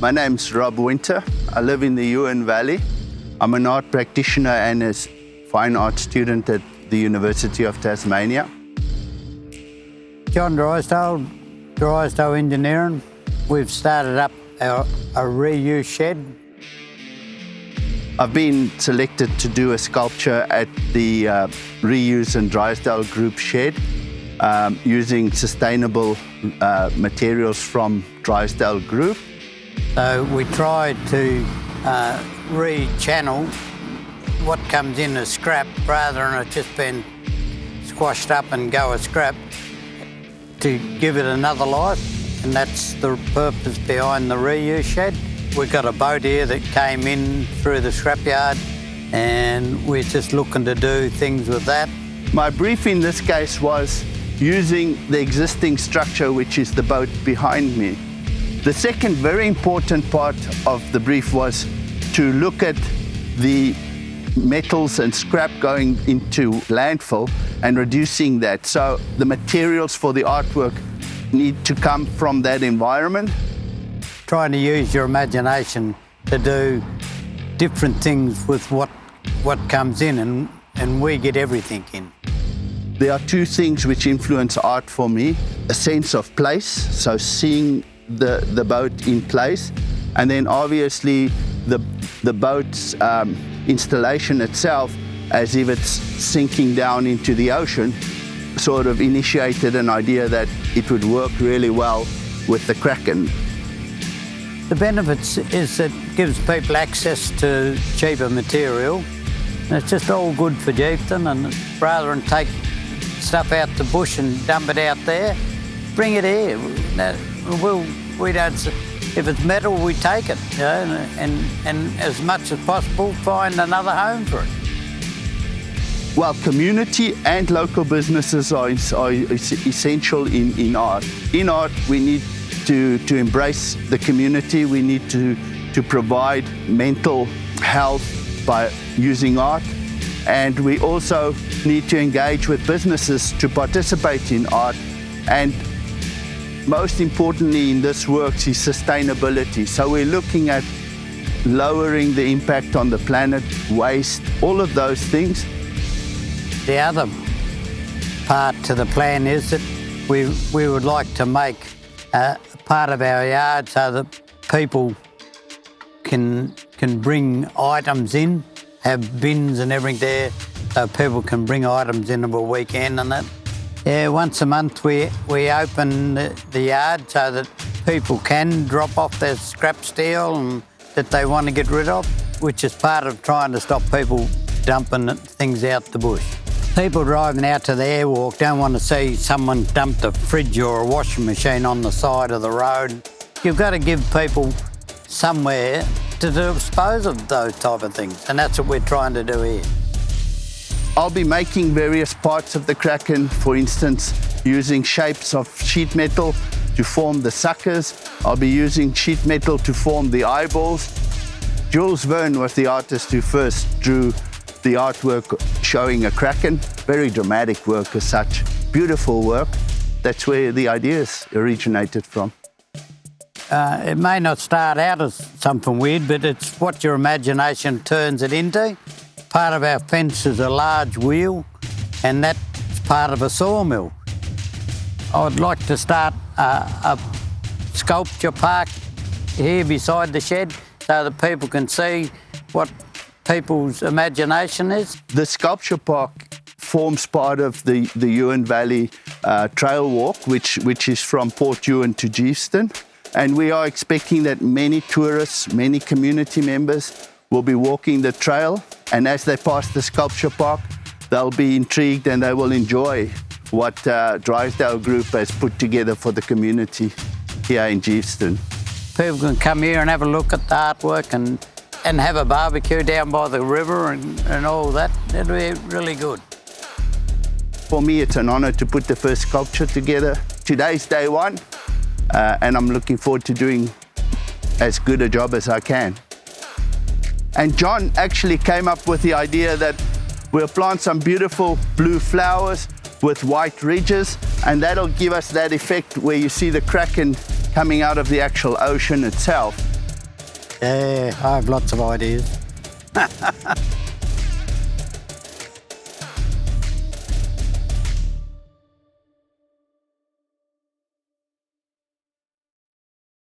My name's Rob Winter. I live in the Huon Valley. I'm an art practitioner and a fine art student at the University of Tasmania. John Drysdale, Drysdale Engineering. We've started up a reuse shed. I've been selected to do a sculpture at the Reuse and Drysdale Group shed using sustainable materials from Drysdale Group. So we tried to re-channel what comes in as scrap rather than it just being squashed up and go as scrap, to give it another life, and that's the purpose behind the reuse shed. We've got a boat here that came in through the scrapyard and we're just looking to do things with that. My brief in this case was using the existing structure, which is the boat behind me. The second very important part of the brief was to look at the metals and scrap going into landfill and reducing that. So the materials for the artwork need to come from that environment. Trying to use your imagination to do different things with what comes in, and we get everything in. There are two things which influence art for me: a sense of place, so seeing the boat in place, and then obviously the boat's installation itself, as if it's sinking down into the ocean, sort of initiated an idea that it would work really well with the kraken. The benefits is that it gives people access to cheaper material, and it's just all good for Geeveston. And rather than take stuff out the bush and dump it out there, bring it here. We don't. If it's metal, we take it, you know, and as much as possible, find another home for it. Well, community and local businesses are essential in art. In art, we need to embrace the community. We need to provide mental health by using art. And we also need to engage with businesses to participate in art. And most importantly in this work is sustainability. So we're looking at lowering the impact on the planet, waste, all of those things. The other part to the plan is that we would like to make part of our yard so that people can bring items in, have bins and everything there, so people can bring items in over a weekend and that. Yeah, once a month we open the yard so that people can drop off their scrap steel and that they want to get rid of, which is part of trying to stop people dumping things out the bush. People driving out to the airwalk don't want to see someone dumped a fridge or a washing machine on the side of the road. You've got to give people somewhere to dispose of those type of things, and that's what we're trying to do here. I'll be making various parts of the kraken, for instance, using shapes of sheet metal to form the suckers. I'll be using sheet metal to form the eyeballs. Jules Verne was the artist who first drew the artwork showing a kraken. Very dramatic work as such, beautiful work. That's where the ideas originated from. It may not start out as something weird, but it's what your imagination turns it into. Part of our fence is a large wheel, and that's part of a sawmill. I would like to start a sculpture park here beside the shed so that people can see what people's imagination is. The sculpture park forms part of the Huon Valley Trail Walk, which is from Port Huon to Geeveston. And we are expecting that many tourists, many community members will be walking the trail, and as they pass the sculpture park, they'll be intrigued and they will enjoy what Drysdale Group has put together for the community here in Geeveston. People can come here and have a look at the artwork and have a barbecue down by the river and all that. It'll be really good. For me, it's an honour to put the first sculpture together. Today's day one, and I'm looking forward to doing as good a job as I can. And John actually came up with the idea that we'll plant some beautiful blue flowers with white ridges, and that'll give us that effect where you see the kraken coming out of the actual ocean itself. Yeah, I have lots of ideas.